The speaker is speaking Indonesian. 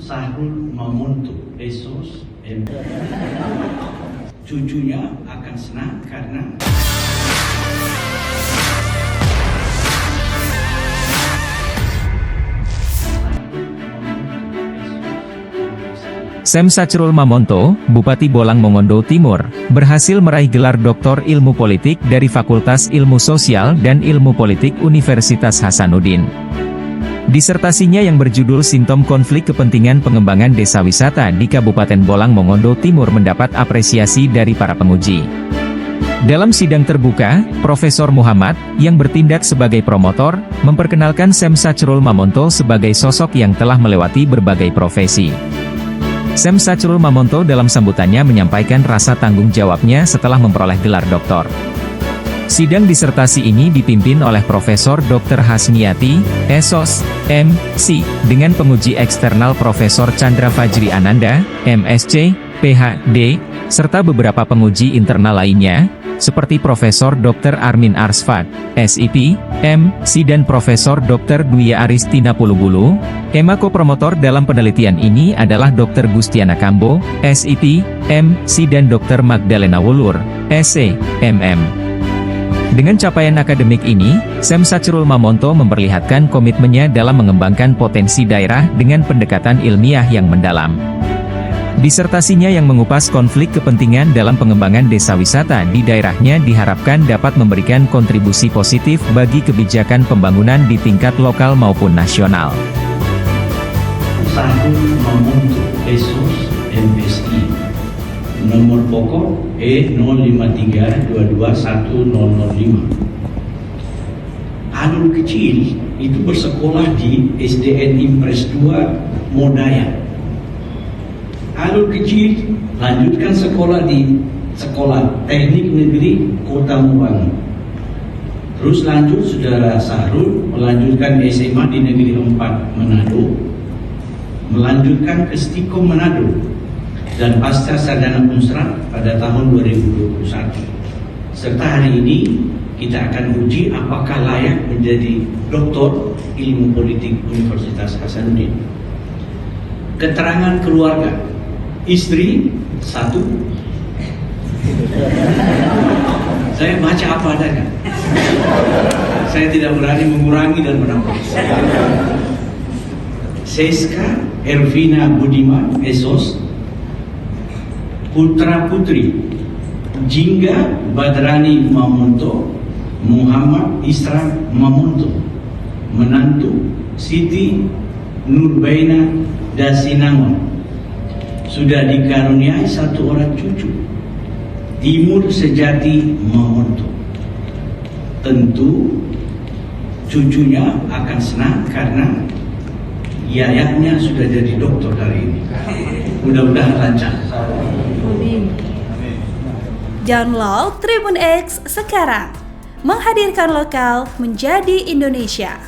Sahrul Mamonto Esos cucunya akan senang karena Sem Sachrul Mamonto, Bupati Bolang Mongondo Timur, berhasil meraih gelar Doktor Ilmu Politik dari Fakultas Ilmu Sosial dan Ilmu Politik Universitas Hasanuddin. Disertasinya yang berjudul Simptom Konflik Kepentingan Pengembangan Desa Wisata di Kabupaten Bolang Mongondo Timur mendapat apresiasi dari para penguji. Dalam sidang terbuka, Profesor Muhammad, yang bertindak sebagai promotor, memperkenalkan Sem Sachrul Mamonto sebagai sosok yang telah melewati berbagai profesi. Sem Sachrul Mamonto dalam sambutannya menyampaikan rasa tanggung jawabnya setelah memperoleh gelar doktor. Sidang disertasi ini dipimpin oleh Profesor Dr. Hasniati, Esos, M.Si, dengan penguji eksternal Profesor Chandra Fajri Ananda, M.Sc, Ph.D., serta beberapa penguji internal lainnya, seperti Profesor Dr. Armin Arsfad, SIP, M.Si dan Profesor Dr. Dwi Aristina Pulubulu. Ko-promotor dalam penelitian ini adalah Dr. Gustiana Kambo, SIP, M.Si dan Dr. Magdalena Wulur, SC, MM. Dengan capaian akademik ini, Sem Sachrul Mamonto memperlihatkan komitmennya dalam mengembangkan potensi daerah dengan pendekatan ilmiah yang mendalam. Disertasinya yang mengupas konflik kepentingan dalam pengembangan desa wisata di daerahnya diharapkan dapat memberikan kontribusi positif bagi kebijakan pembangunan di tingkat lokal maupun nasional. Sahrul Mamonto Esos MSI, nomor pokok E0532210005. Adul kecil itu bersekolah di SDN Impres 2 Modaya. Adul kecil lanjutkan sekolah di Sekolah Teknik Negeri Kota Mubangi. Terus lanjut saudara Sahrul melanjutkan SMA di Negeri 4 Manado, melanjutkan ke Stikom Manado, dan pasca sarjana Unsra pada tahun 2021. Serta hari ini kita akan uji apakah layak menjadi Doktor Ilmu Politik Universitas Hasanuddin. Keterangan keluarga: istri 1. Saya baca apa adanya. Saya tidak berani mengurangi dan menambah. Seska Ervina Budiman Esos, putra putri Jingga Badrani Mamonto, Muhammad Isra Mamonto, menantu Siti Nurbaina Dasinangon, sudah dikaruniai 1 orang cucu, Timur Sejati Mamonto. Tentu cucunya akan senang karena yayahnya sudah jadi dokter hari ini. Mudah-mudahan lancar. Download Tribun X sekarang, menghadirkan lokal menjadi Indonesia.